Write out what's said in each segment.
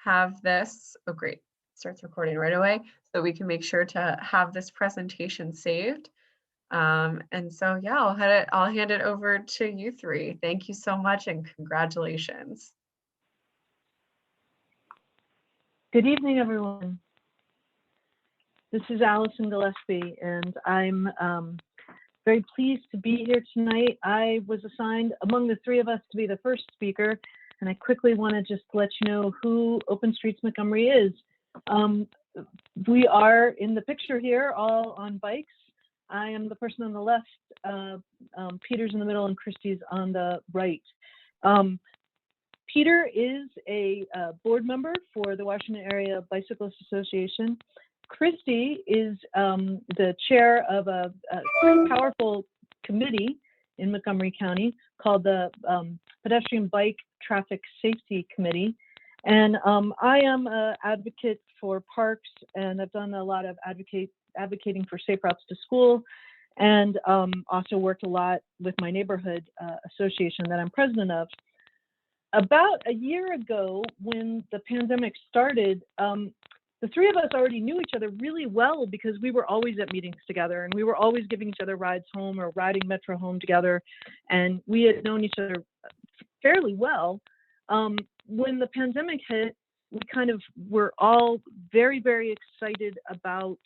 have this, oh great, starts recording right away, so we can make sure to have this presentation saved. And so yeah, I'll hand it over to you three. Thank you so much and congratulations. Good evening, everyone. This is Allison Gillespie, and I'm very pleased to be here tonight. I was assigned among the three of us to be the first speaker, and I quickly want to just let you know who Open Streets Montgomery is. We are in the picture here, all on bikes. I am the person on the left, Peter's in the middle, and Christy's on the right. Peter is a board member for the Washington Area Bicyclist Association. Christy is the chair of a powerful committee in Montgomery County called the Pedestrian Bike Traffic Safety Committee. And I am an advocate for parks, and I've done a lot of advocating for safe routes to school, and also worked a lot with my neighborhood association that I'm president of. About a year ago, when the pandemic started, the three of us already knew each other really well because we were always at meetings together, and we were always giving each other rides home or riding Metro home together, and we had known each other fairly well. When the pandemic hit, we kind of were all very, very excited about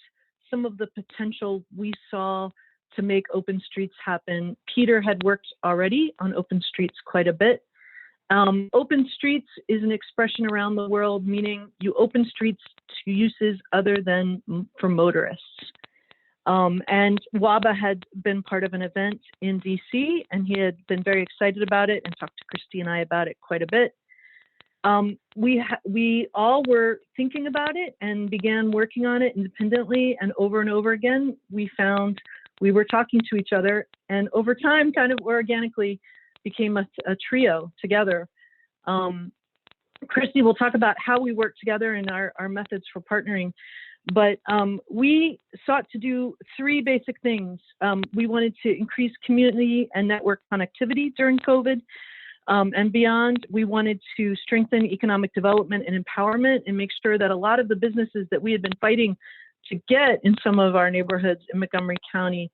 some of the potential we saw to make open streets happen. Peter had worked already on open streets quite a bit. Open streets is an expression around the world, meaning you open streets to uses other than for motorists. And WABA had been part of an event in DC, and he had been very excited about it and talked to Christy and I about it quite a bit. We all were thinking about it and began working on it independently, and over again, we found we were talking to each other, and over time, kind of organically, became a trio together. Christy will talk about how we work together and our methods for partnering, but we sought to do three basic things. We wanted to increase community and network connectivity during COVID and beyond. We wanted to strengthen economic development and empowerment and make sure that a lot of the businesses that we had been fighting to get in some of our neighborhoods in Montgomery County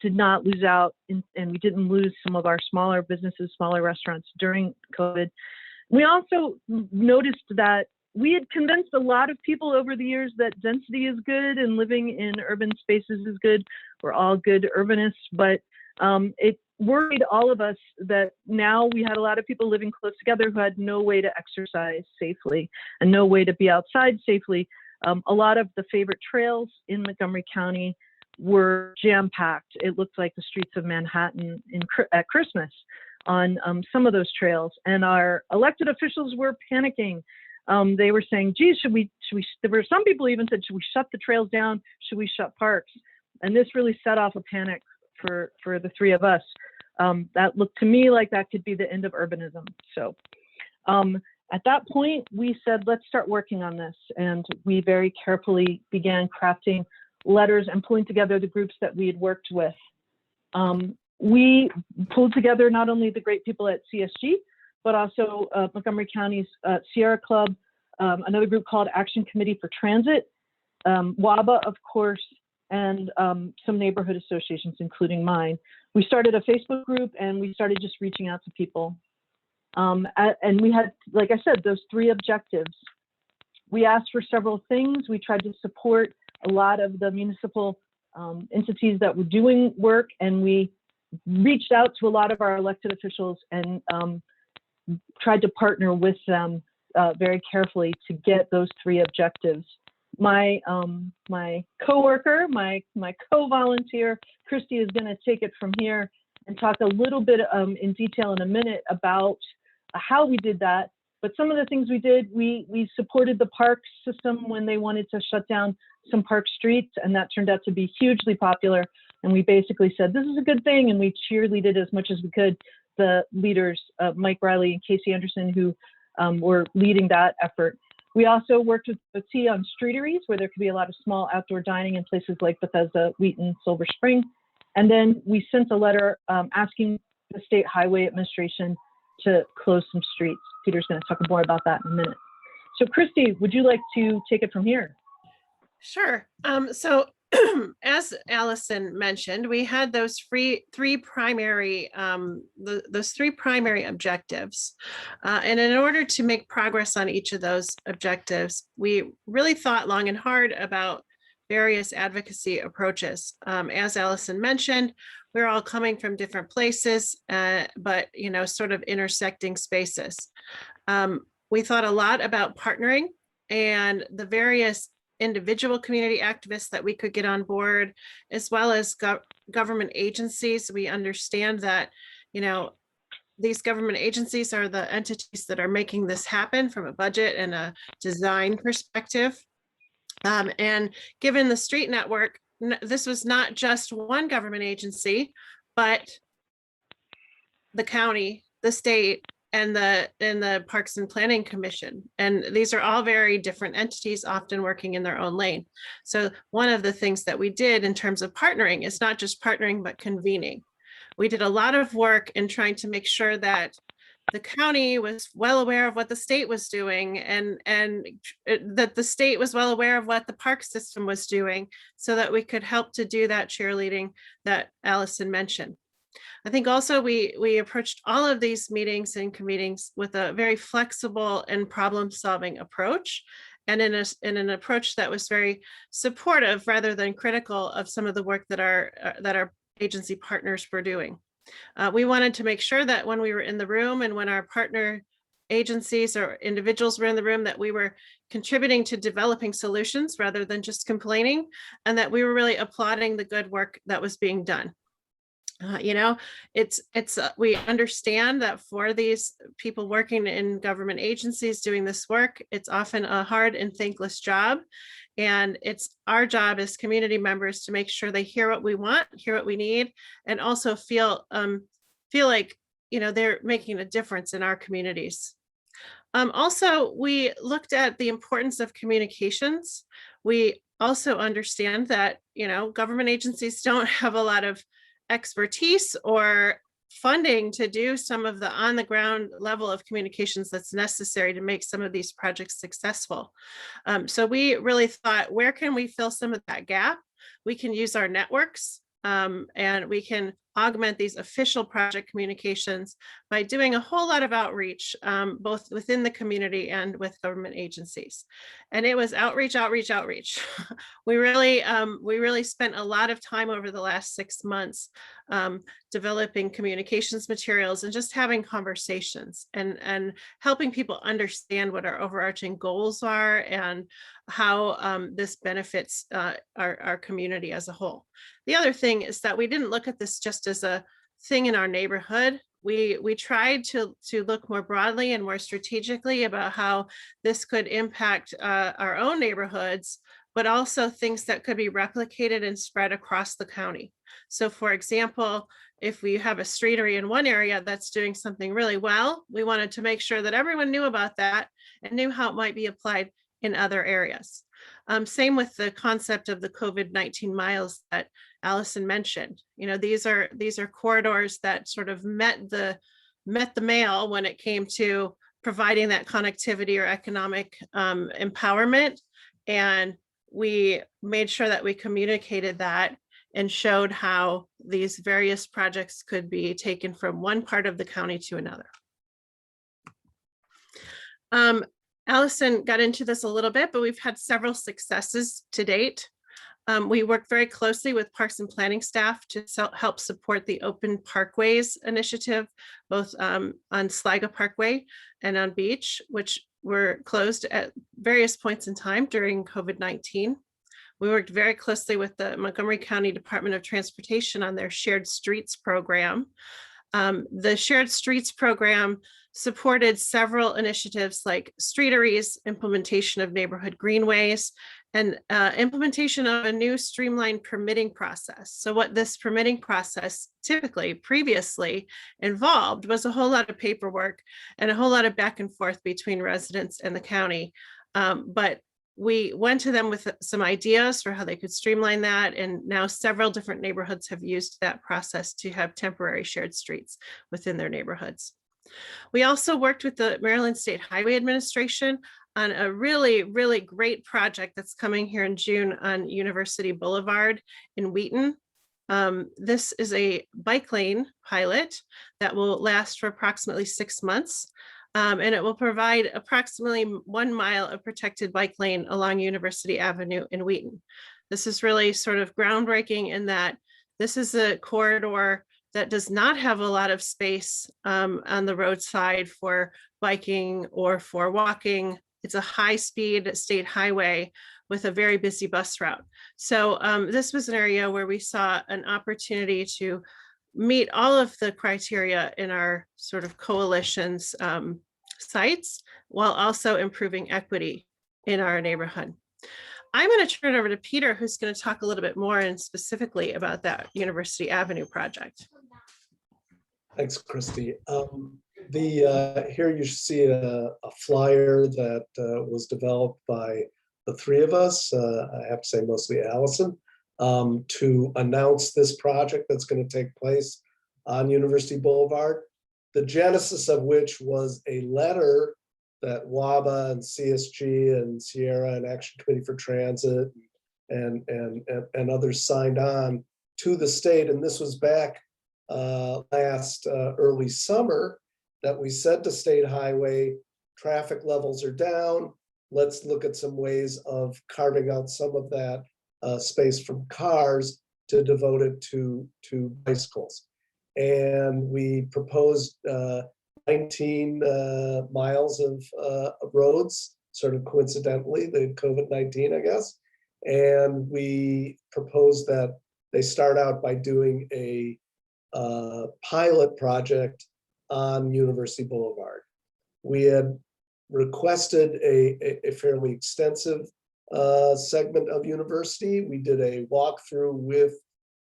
did not lose out, and we didn't lose some of our smaller businesses, smaller restaurants during COVID. We also noticed that we had convinced a lot of people over the years that density is good and living in urban spaces is good. We're all good urbanists, but it worried all of us that now we had a lot of people living close together who had no way to exercise safely and no way to be outside safely. A lot of the favorite trails in Montgomery County were jam-packed. It looked like the streets of Manhattan at Christmas on some of those trails, and our elected officials were panicking. They were saying, geez, should we, there were some people even said, should we shut the trails down? Should we shut parks? And this really set off a panic for the three of us. That looked to me like that could be the end of urbanism. So at that point, we said, let's start working on this. And we very carefully began crafting letters and pulling together the groups that we had worked with. We pulled together not only the great people at CSG, but also Montgomery County's Sierra Club, another group called Action Committee for Transit, WABA, of course, and some neighborhood associations, including mine. We started a Facebook group, and we started just reaching out to people. And we had, like I said, those three objectives. We asked for several things. We tried to support a lot of the municipal entities that were doing work, and we reached out to a lot of our elected officials and tried to partner with them very carefully to get those three objectives. My coworker, my co-volunteer, Christy, is going to take it from here and talk a little bit in detail in a minute about how we did that. But some of the things we did, we supported the park system when they wanted to shut down some park streets, and that turned out to be hugely popular. And we basically said, this is a good thing, and we cheerleaded as much as we could the leaders, Mike Riley and Casey Anderson, who were leading that effort. We also worked with OT on streeteries, where there could be a lot of small outdoor dining in places like Bethesda, Wheaton, Silver Spring. And then we sent a letter asking the State Highway Administration to close some streets. Peter's going to talk more about that in a minute. So Christy, would you like to take it from here? Sure. So as Allison mentioned, we had those three primary those three primary objectives. And in order to make progress on each of those objectives, we really thought long and hard about various advocacy approaches. As Allison mentioned, we're all coming from different places, but sort of intersecting spaces. We thought a lot about partnering and the various individual community activists that we could get on board, as well as government agencies. We understand that, these government agencies are the entities that are making this happen from a budget and a design perspective. And given the street network, this was not just one government agency, but the county, the state, and the Parks and Planning Commission. And these are all very different entities, often working in their own lane. So one of the things that we did in terms of partnering is not just partnering, but convening. We did a lot of work in trying to make sure that the county was well aware of what the state was doing, and that the state was well aware of what the park system was doing, so that we could help to do that cheerleading that Allison mentioned. I think also we approached all of these meetings and convenings with a very flexible and problem-solving approach, and in an approach that was very supportive rather than critical of some of the work that our agency partners were doing. We wanted to make sure that when we were in the room and when our partner agencies or individuals were in the room, that we were contributing to developing solutions rather than just complaining, and that we were really applauding the good work that was being done. We understand that for these people working in government agencies doing this work, it's often a hard and thankless job. And it's our job as community members to make sure they hear what we want, hear what we need, and also feel like, they're making a difference in our communities. Also, we looked at the importance of communications. We also understand that, government agencies don't have a lot of expertise or funding to do some of the on the ground level of communications that's necessary to make some of these projects successful. So we really thought, where can we fill some of that gap? We can use our networks, and we can augment these official project communications by doing a whole lot of outreach, both within the community and with government agencies. And it was outreach, outreach, outreach. We really spent a lot of time over the last 6 months developing communications materials and just having conversations and helping people understand what our overarching goals are and how this benefits our community as a whole. The other thing is that we didn't look at this just as a thing in our neighborhood. We tried to look more broadly and more strategically about how this could impact our own neighborhoods, but also things that could be replicated and spread across the county. So for example, if we have a streetery in one area that's doing something really well, we wanted to make sure that everyone knew about that and knew how it might be applied in other areas. Same with the concept of the COVID-19 miles that Allison mentioned. These are corridors that sort of met the mail when it came to providing that connectivity or economic empowerment. And we made sure that we communicated that and showed how these various projects could be taken from one part of the county to another. Allison got into this a little bit, but we've had several successes to date. We worked very closely with Parks and Planning staff to help support the Open Parkways initiative, both on Sligo Parkway and on Beach, which were closed at various points in time during COVID-19. We worked very closely with the Montgomery County Department of Transportation on their Shared Streets program. The Shared Streets program supported several initiatives like streeteries, implementation of neighborhood greenways, and implementation of a new streamlined permitting process. So what this permitting process typically previously involved was a whole lot of paperwork and a whole lot of back and forth between residents and the county. But we went to them with some ideas for how they could streamline that, and now several different neighborhoods have used that process to have temporary shared streets within their neighborhoods. We also worked with the Maryland State Highway Administration on a really, really great project that's coming here in June on University Boulevard in Wheaton. This is a bike lane pilot that will last for approximately 6 months. And it will provide approximately 1 mile of protected bike lane along University Avenue in Wheaton. This is really sort of groundbreaking in that this is a corridor that does not have a lot of space on the roadside for biking or for walking. It's a high-speed state highway with a very busy bus route. So this was an area where we saw an opportunity to meet all of the criteria in our sort of coalition's sites, while also improving equity in our neighborhood. I'm going to turn it over to Peter, who's going to talk a little bit more and specifically about that University Avenue project. Thanks, Christy. Here you see a flyer that was developed by the three of us, I have to say mostly Allison, to announce this project that's going to take place on University Boulevard, the genesis of which was a letter that WABA and CSG and Sierra and Action Committee for Transit and others signed on to the state. And this was back last early summer that we said to State Highway, traffic levels are down. Let's look at some ways of carving out some of that space from cars to devote it to bicycles. And we proposed 19 miles of roads, sort of coincidentally, the COVID-19, I guess. And we proposed that they start out by doing a pilot project on University Boulevard. We had requested a fairly extensive segment of University. We did a walkthrough with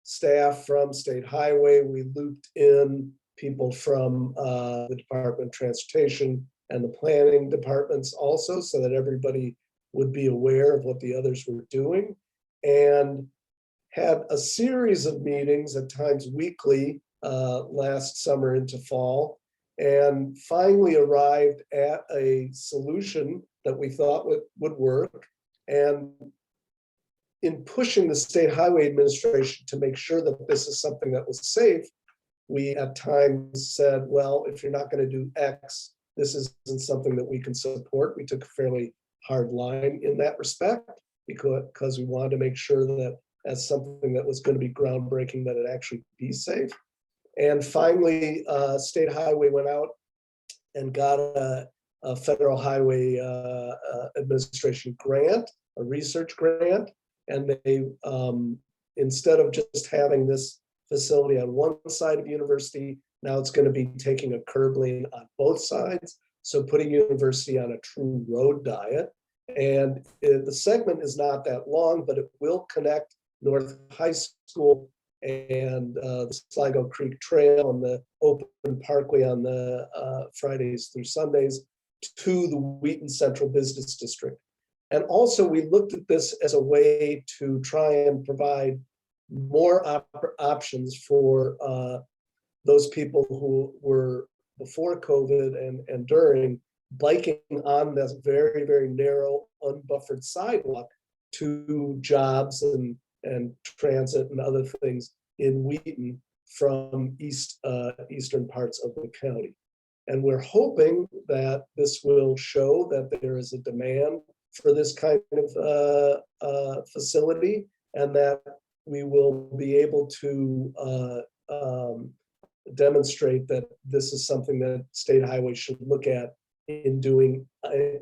staff from State Highway. We looped in people from the Department of Transportation and the planning departments also, so that everybody would be aware of what the others were doing, and had a series of meetings, at times weekly, last summer into fall, and finally arrived at a solution that we thought would work. And in pushing the State Highway Administration to make sure that this is something that was safe, we at times said, well, if you're not going to do X, this isn't something that we can support. We took a fairly hard line in that respect because we wanted to make sure that as something that was going to be groundbreaking, that it actually be safe. And finally, State Highway went out and got a Federal Highway Administration grant, a research grant. And they, instead of just having this facility on one side of University, now it's going to be taking a curb lane on both sides. So putting University on a true road diet. And the segment is not that long, but it will connect North High School and the Sligo Creek Trail and the open parkway on the Fridays through Sundays to the Wheaton Central Business District. And also we looked at this as a way to try and provide more options for those people who were before COVID and during biking on this very, very narrow, unbuffered sidewalk to jobs and transit and other things in Wheaton from eastern parts of the county. And we're hoping that this will show that there is a demand for this kind of facility, and that we will be able to demonstrate that this is something that State Highway should look at in doing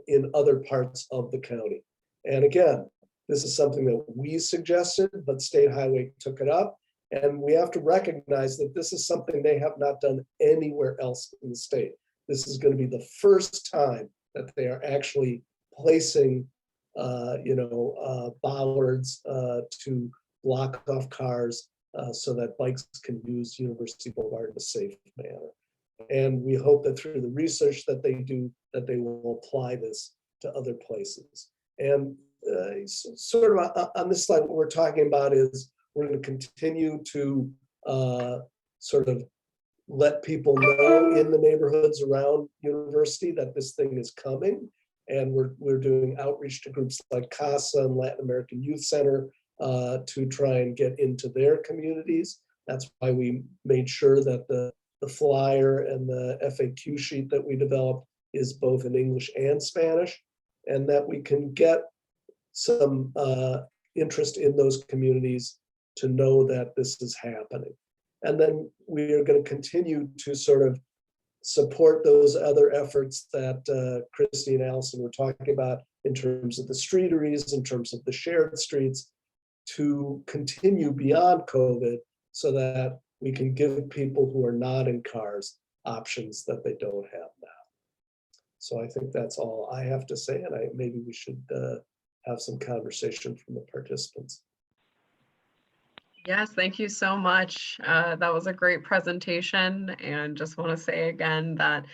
in other parts of the county. And again, this is something that we suggested, but State Highway took it up. And we have to recognize that this is something they have not done anywhere else in the state. This is going to be the first time that they are actually placing, bollards to block off cars so that bikes can use University Boulevard in a safe manner. And we hope that through the research that they do, that they will apply this to other places. And sort of on this slide, what we're talking about is we're going to continue to sort of let people know in the neighborhoods around University that this thing is coming. And we're doing outreach to groups like CASA and Latin American Youth Center to try and get into their communities. That's why we made sure that the flyer and the FAQ sheet that we developed is both in English and Spanish, and that we can get some interest in those communities to know that this is happening. And then we are going to continue to sort of support those other efforts that Christy and Allison were talking about in terms of the streeteries, in terms of the shared streets, to continue beyond COVID so that we can give people who are not in cars options that they don't have now. So I think that's all I have to say, and maybe we should have some conversation from the participants. Yes, thank you so much. That was a great presentation, and just want to say again that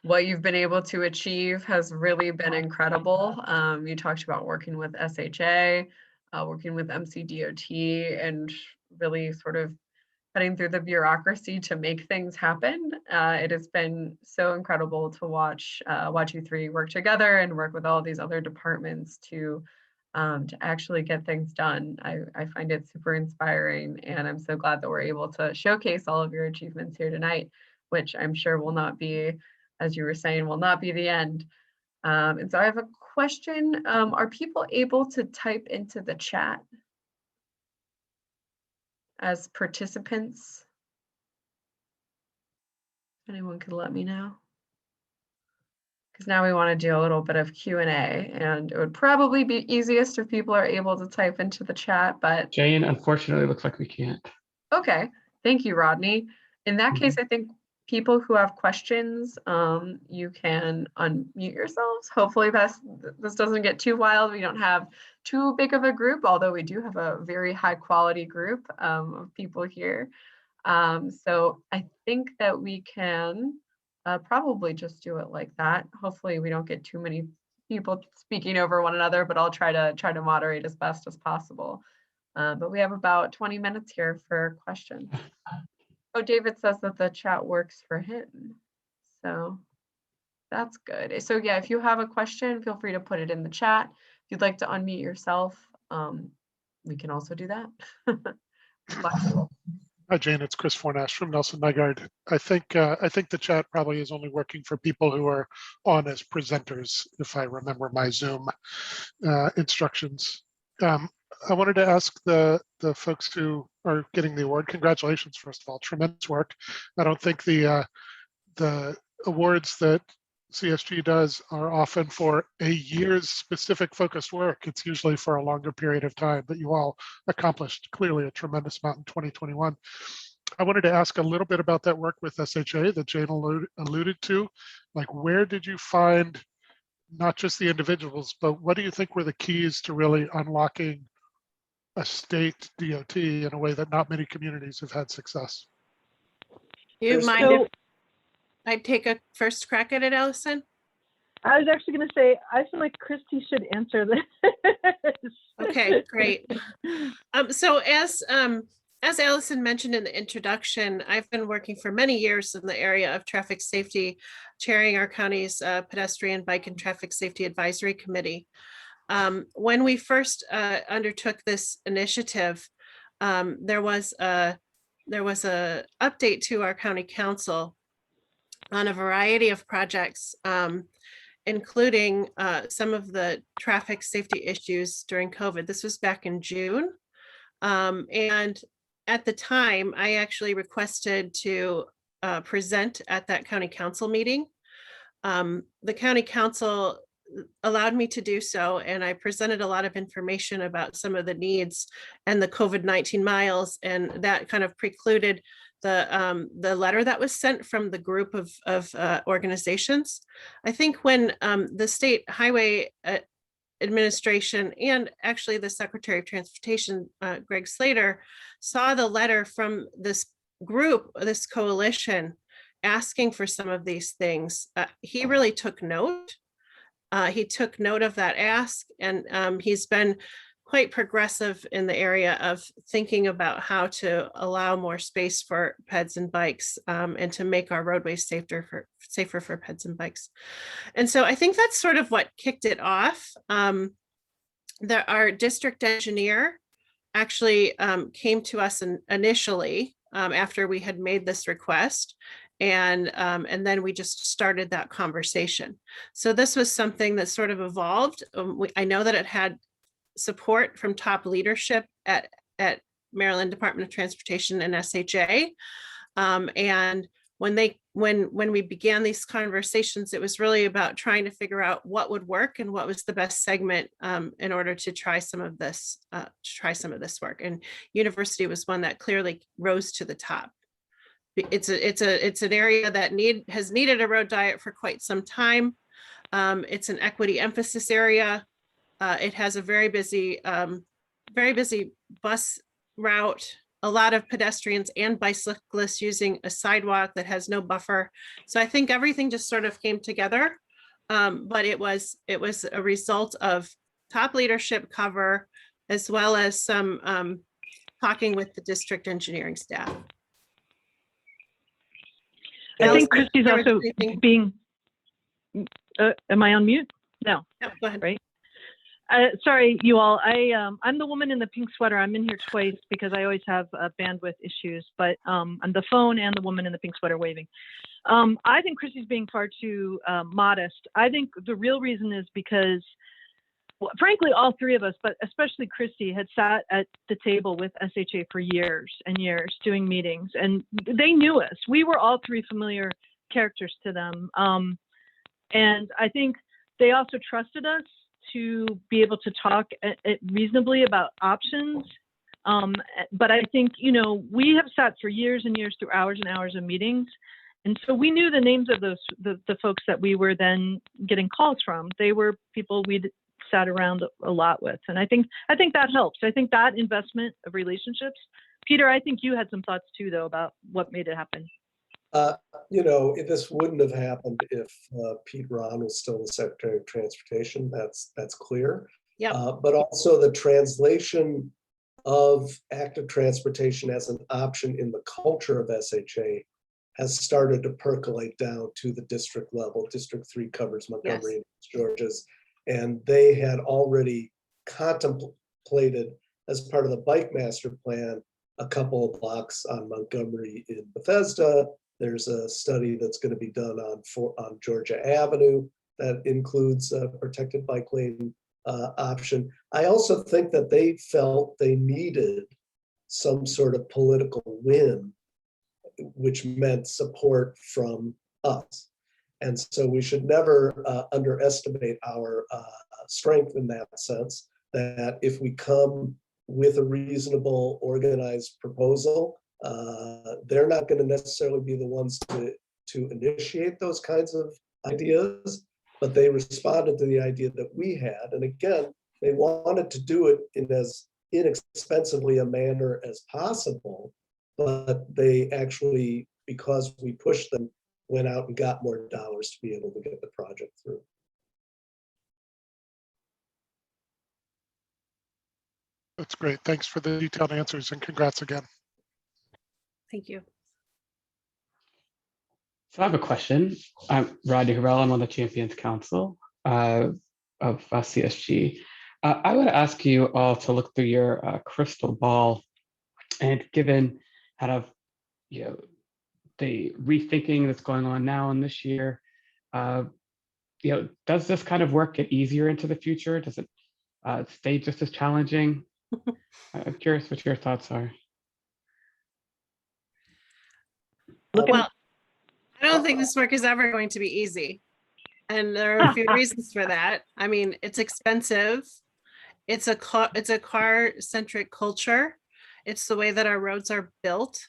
what you've been able to achieve has really been incredible. You talked about working with SHA, working with MCDOT, and really sort of cutting through the bureaucracy to make things happen. It has been so incredible to watch you three work together and work with all these other departments to actually get things done. I find it super inspiring, and I'm so glad that we're able to showcase all of your achievements here tonight, which I'm sure will not be, as you were saying, will not be the end. And so I have a question. Are people able to type into the chat as participants? Anyone could let me know. Because now we want to do a little bit of Q&A, and it would probably be easiest if people are able to type into the chat, but Jane, unfortunately, looks like we can't. okay. Thank you, Rodney. In that case, I think people who have questions, you can unmute yourselves. Hopefully this doesn't get too wild. We don't have too big of a group, although we do have a very high quality group of people here. So I think that we can probably just do it like that. Hopefully we don't get too many people speaking over one another, but I'll try to moderate as best as possible. But we have about 20 minutes here for questions. Oh, David says that the chat works for him. So that's good. So yeah, if you have a question, feel free to put it in the chat. If you'd like to unmute yourself, we can also do that. Flexible. Hi, Jane. It's Chris Fornash from Nelson Nygaard. I think the chat probably is only working for people who are on as presenters, if I remember my Zoom instructions. I wanted to ask the folks who are getting the award, congratulations, first of all, tremendous work. I don't think the awards that CSG does are often for a year's specific focused work. It's usually for a longer period of time, but you all accomplished clearly a tremendous amount in 2021. I wanted to ask a little bit about that work with SHA that Jane alluded to. Like, where did you find not just the individuals, but what do you think were the keys to really unlocking a state DOT in a way that not many communities have had success? You mind if I take a first crack at it, Allison? I was actually going to say, I feel like Christy should answer this. Okay, great. So as Allison mentioned in the introduction, I've been working for many years in the area of traffic safety, chairing our county's pedestrian, bike, and traffic safety advisory committee. When we first undertook this initiative, there was a update to our county council on a variety of projects, including some of the traffic safety issues during COVID. This was back in June. And at the time, I actually requested to present at that county council meeting. The county council allowed me to do so, and I presented a lot of information about some of the needs and the COVID-19 miles, and that kind of precluded the letter that was sent from the group of organizations. I think when the State Highway Administration and actually the Secretary of Transportation, Greg Slater, saw the letter from this group, this coalition, asking for some of these things, he really took note. He took note of that ask, and he's been quite progressive in the area of thinking about how to allow more space for peds and bikes, and to make our roadways safer for peds and bikes. And so I think that's sort of what kicked it off. Our district engineer actually came to us initially after we had made this request. And then we just started that conversation. So this was something that sort of evolved. I know that it had support from top leadership at Maryland Department of Transportation and SHA. And when we began these conversations, it was really about trying to figure out what would work and what was the best segment in order to try some of this work. And university was one that clearly rose to the top. It's an area that has needed a road diet for quite some time. It's an equity emphasis area. It has a very busy bus route, a lot of pedestrians and bicyclists using a sidewalk that has no buffer. So I think everything just sort of came together. But it was a result of top leadership cover, as well as some talking with the district engineering staff. I think Christy's also being, am I on mute? No. Yeah, go ahead. Right. Sorry, you all. I'm the woman in the pink sweater. I'm in here twice because I always have bandwidth issues, but I'm the phone and the woman in the pink sweater waving. I think Christy's being far too modest. I think the real reason is because, well, frankly, all three of us, but especially Christy, had sat at the table with SHA for years and years doing meetings, and they knew us. We were all three familiar characters to them. And I think they also trusted us to be able to talk reasonably about options. But I think, we have sat for years and years through hours and hours of meetings. And so we knew the names of the folks that we were then getting calls from. They were people we'd sat around a lot with. And I think that helps. I think that investment of relationships. Peter, I think you had some thoughts too, though, about what made it happen. This wouldn't have happened if Pete Ron was still the Secretary of Transportation. That's clear. Yeah. But also the translation of active transportation as an option in the culture of SHA has started to percolate down to the district level. District 3 covers Montgomery and Georges, and they had already contemplated as part of the bike master plan a couple of blocks on Montgomery in Bethesda. There's a study that's going to be done on Georgia Avenue that includes a protected bike lane option. I also think that they felt they needed some sort of political win, which meant support from us. And so we should never underestimate our strength in that sense, that if we come with a reasonable, organized proposal, they're not going to necessarily be the ones to initiate those kinds of ideas, but they responded to the idea that we had. And again, they wanted to do it in as inexpensively a manner as possible, but they actually, because we pushed them, went out and got more dollars to be able to get the project through. That's great. Thanks for the detailed answers and congrats again. Thank you. So I have a question. I'm Rodney Harrell. I'm on the Champions Council of CSG. I would ask you all to look through your crystal ball, and given kind of the rethinking that's going on now in this year, does this kind of work get easier into the future? Does it stay just as challenging? I'm curious what your thoughts are. Well, I don't think this work is ever going to be easy. And there are a few reasons for that. I mean, it's expensive. It's a car-centric culture. It's the way that our roads are built.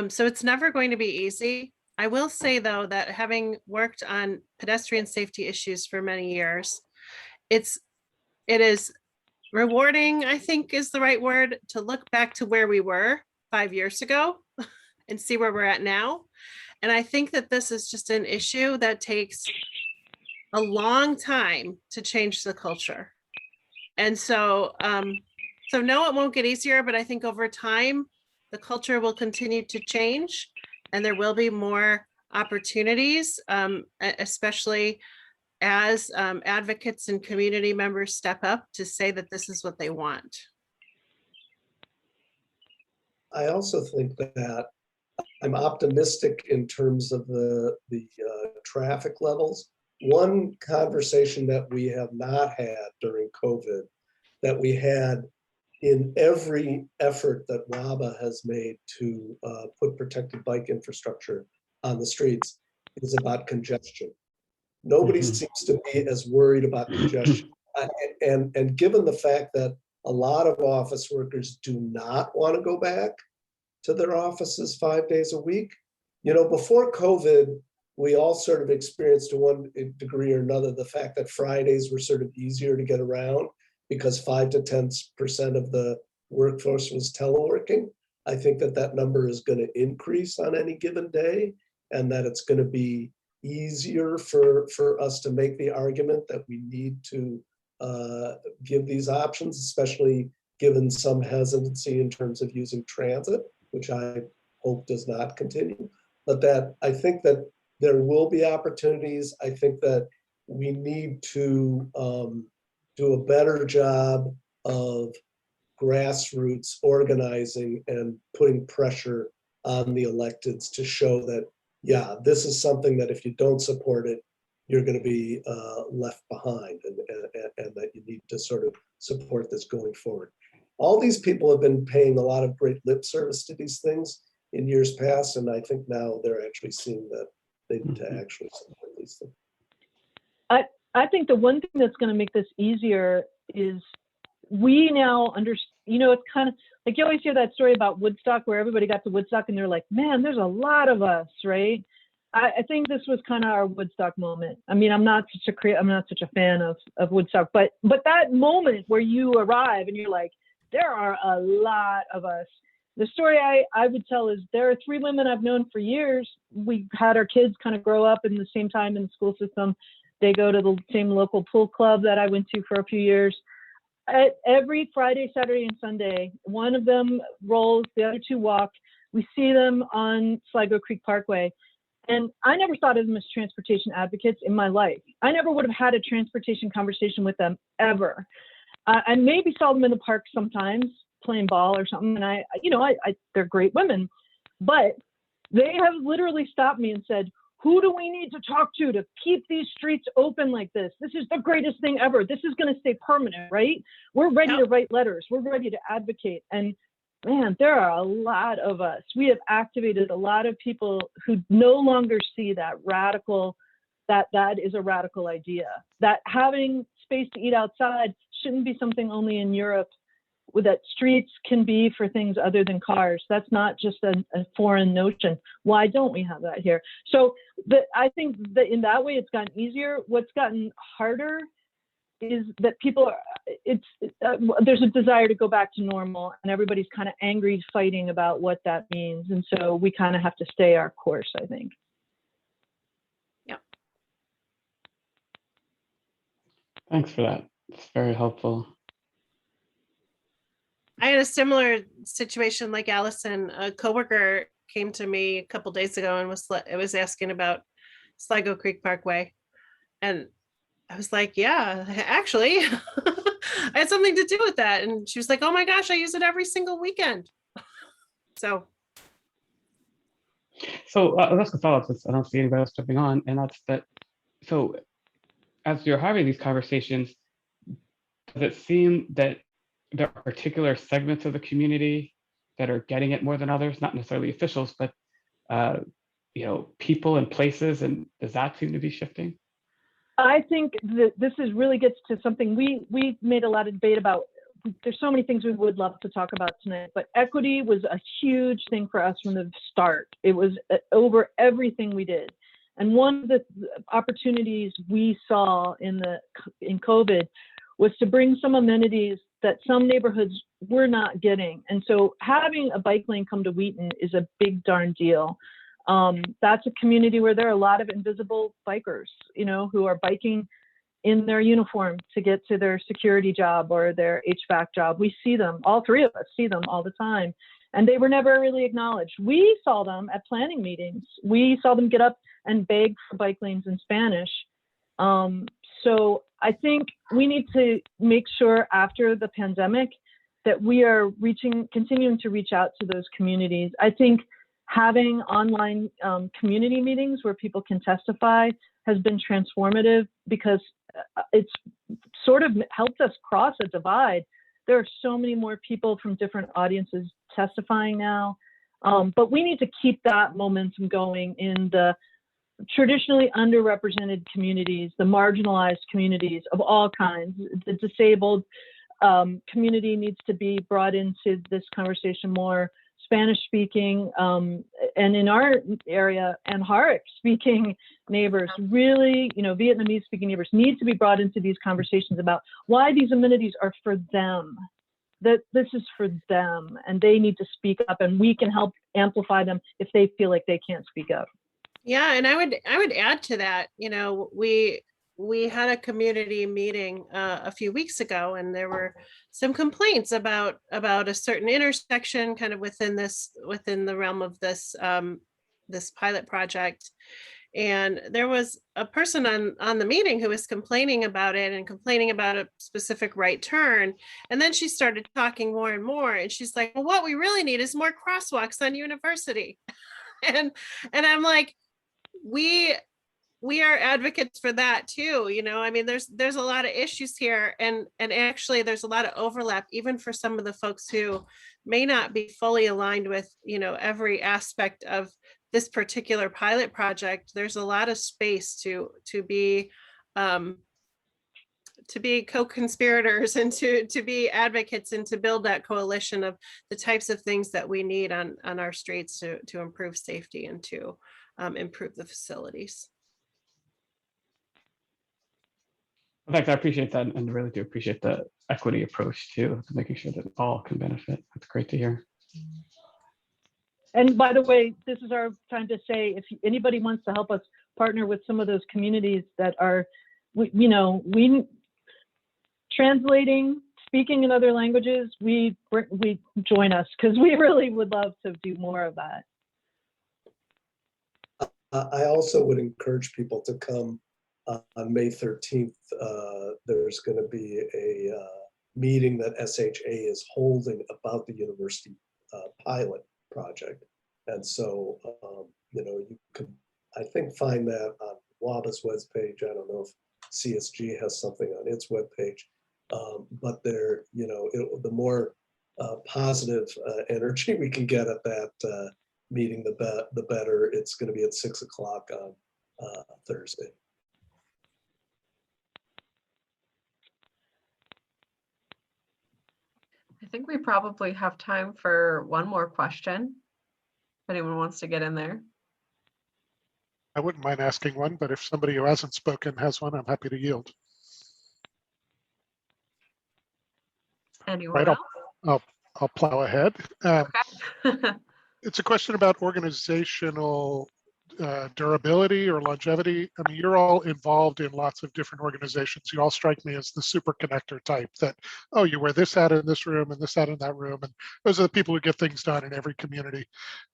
So it's never going to be easy. I will say, though, that having worked on pedestrian safety issues for many years, it is rewarding, I think is the right word, to look back to where we were 5 years ago and see where we're at now. And I think that this is just an issue that takes a long time to change the culture. And so, so no, it won't get easier, but I think over time, the culture will continue to change and there will be more opportunities, especially as advocates and community members step up to say that this is what they want. I also think that I'm optimistic in terms of the traffic levels. One conversation that we have not had during COVID that we had in every effort that WABA has made to put protected bike infrastructure on the streets is about congestion. Nobody seems to be as worried about congestion. And given the fact that a lot of office workers do not want to go back to their offices 5 days a week, you know, before COVID, we all sort of experienced to one degree or another the fact that Fridays were sort of easier to get around because 5 to 10% of the workforce was teleworking. I think that that number is going to increase on any given day, and that it's going to be easier for us to make the argument that we need to give these options, especially given some hesitancy in terms of using transit, which I hope does not continue. But that I think that there will be opportunities. I think that we need to do a better job of grassroots organizing and putting pressure on the electeds to show that, yeah, this is something that if you don't support it, you're going to be left behind, and that you need to sort of support this going forward. All these people have been paying a lot of great lip service to these things in years past, and I think now they're actually seeing that they need to actually support these things. I think the one thing that's going to make this easier is we now understand, you know, it's kind of like you always hear that story about Woodstock where everybody got to Woodstock and they're like, man, there's a lot of us, right? I think this was kind of our Woodstock moment. I mean, I'm not such a fan of Woodstock, but that moment where you arrive and you're like, there are a lot of us. The story I would tell is there are 3 women I've known for years. We had our kids kind of grow up in the same time in the school system. They go to the same local pool club that I went to for a few years. Every Friday, Saturday, and Sunday, one of them rolls, the other 2 walk. We see them on Sligo Creek Parkway. And I never thought of them as transportation advocates in my life. I never would have had a transportation conversation with them ever. I maybe saw them in the park sometimes playing ball or something. And I they're great women, but they have literally stopped me and said, who do we need to talk to keep these streets open like this? This is the greatest thing ever. This is going to stay permanent, right? We're ready to write letters. We're ready to advocate. And man, there are a lot of us. We have activated a lot of people who no longer see that radical, that is a radical idea. That having space to eat outside shouldn't be something only in Europe, that streets can be for things other than cars. That's not just a foreign notion. Why don't we have that here? So I think that in that way it's gotten easier. What's gotten harder is that people there's a desire to go back to normal, and everybody's kind of angry, fighting about what that means. And so we kind of have to stay our course, I think. Yeah. Thanks for that. It's very helpful. I had a similar situation like Allison. A coworker came to me a couple days ago and was asking about Sligo Creek Parkway. And I was like, yeah, actually, I had something to do with that. And she was like, oh my gosh, I use it every single weekend. So that's the follow-up, since I don't see anybody else jumping on, and that's that. So as you're having these conversations, does it seem that there are particular segments of the community that are getting it more than others? Not necessarily officials, but people and places, and does that seem to be shifting? I think that this really gets to something we made a lot of debate about. There's so many things we would love to talk about tonight, but equity was a huge thing for us from the start. It was over everything we did. And one of the opportunities we saw in COVID was to bring some amenities that some neighborhoods were not getting. And so having a bike lane come to Wheaton is a big darn deal. That's a community where there are a lot of invisible bikers, who are biking in their uniform to get to their security job or their HVAC job. We see them, all three of us see them all the time. And they were never really acknowledged. We saw them at planning meetings. We saw them get up and beg for bike lanes in Spanish. So I think we need to make sure after the pandemic that we are continuing to reach out to those communities. I think having online community meetings where people can testify has been transformative because it's sort of helped us cross a divide. There are so many more people from different audiences testifying now, but we need to keep that momentum going in the traditionally underrepresented communities, the marginalized communities of all kinds. The disabled community needs to be brought into this conversation more. Spanish speaking, and in our area, Amharic speaking neighbors, really, Vietnamese speaking neighbors need to be brought into these conversations about why these amenities are for them, that this is for them, and they need to speak up, and we can help amplify them if they feel like they can't speak up. Yeah, and I would add to that, we had a community meeting a few weeks ago, and there were some complaints about a certain intersection kind of within the realm of this this pilot project. And there was a person on the meeting who was complaining about it and complaining about a specific right turn. And then she started talking more and more, and she's like, well, what we really need is more crosswalks on University. and I'm like, we are advocates for that too. I mean, there's a lot of issues here, and actually there's a lot of overlap even for some of the folks who may not be fully aligned with every aspect of this particular pilot project. There's a lot of space to be co-conspirators and to be advocates and to build that coalition of the types of things that we need on our streets to improve safety and to improve the facilities. Thanks, I appreciate that, and really do appreciate the equity approach too, to making sure that all can benefit. That's great to hear. And by the way, this is our time to say, if anybody wants to help us partner with some of those communities that are, we translating, speaking in other languages, we join us, because we really would love to do more of that. I also would encourage people to come on May 13th. There's going to be a meeting that SHA is holding about the university pilot project. And so, you can, I think, find that on WABA's webpage. I don't know if CSG has something on its webpage, but there, the more positive energy we can get at that meeting, the better. It's going to be at 6 o'clock on Thursday. I think we probably have time for one more question. If anyone wants to get in there. I wouldn't mind asking one, but if somebody who hasn't spoken has one, I'm happy to yield. Anyone Right, else? I'll plow ahead. Okay. It's a question about organizational durability or longevity. I mean, you're all involved in lots of different organizations. You all strike me as the super connector type that, oh, you wear this hat in this room and this hat in that room. And those are the people who get things done in every community.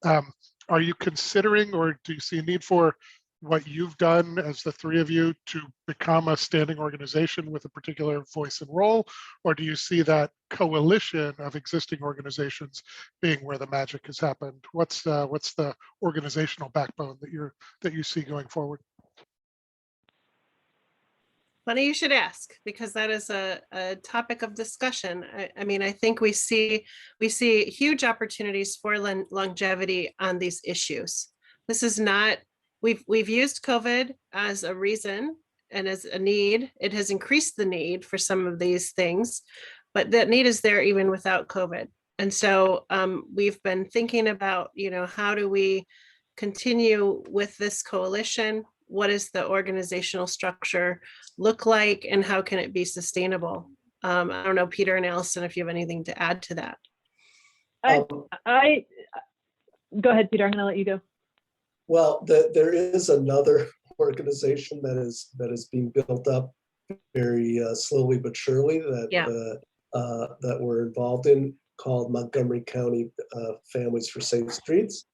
Are you considering, or do you see a need for what you've done as the three of you to become a standing organization with a particular voice and role? Or do you see that coalition of existing organizations being where the magic has happened? What's the organizational backbone that you see going forward? Funny you should ask, because that is a topic of discussion. I mean, I think we see huge opportunities for longevity on these issues. This is not, we've used COVID as a reason and as a need. It has increased the need for some of these things, but that need is there even without COVID. And so we've been thinking about, how do we continue with this coalition? What does the organizational structure look like, and how can it be sustainable? I don't know, Peter and Allison, if you have anything to add to that. Go ahead, Peter. I'm going to let you go. Well, there is another organization that is being built up very slowly but surely that Yeah. that we're involved in, called Montgomery County Families for Safe Streets.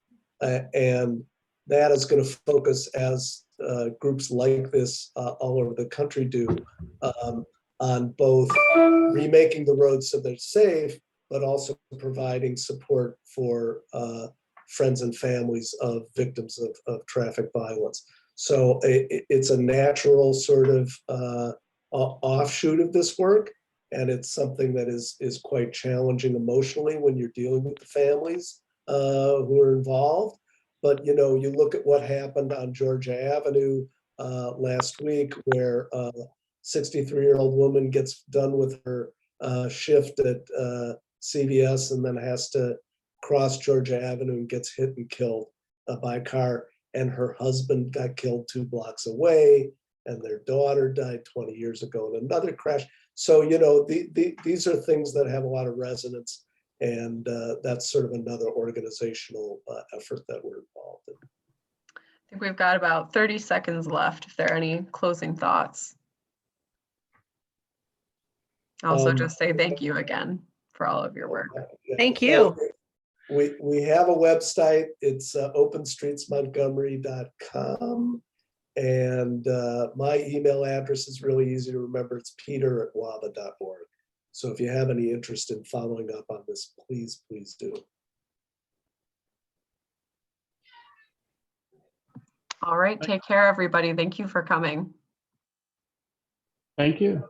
And that is going to focus, as groups like this all over the country do, on both remaking the roads so they're safe, but also providing support for friends and families of victims of traffic violence. So it's a natural sort of offshoot of this work. And it's something that is quite challenging emotionally when you're dealing with the families who are involved. But, you know, you look at what happened on Georgia Avenue last week, where a 63-year-old woman gets done with her shift at CVS and then has to cross Georgia Avenue and gets hit and killed by a car. And her husband got killed 2 blocks away, and their daughter died 20 years ago in another crash. So, you know, these are things that have a lot of resonance, and that's sort of another organizational effort that we're involved in. I think we've got about 30 seconds left if there are any closing thoughts. Also, just say thank you again for all of your work. Yeah. Thank you. We have a website. It's openstreetsmontgomery.com. And my email address is really easy to remember. It's peter@waba.org. So if you have any interest in following up on this, please do. All right, take care, everybody. Thank you for coming. Thank you.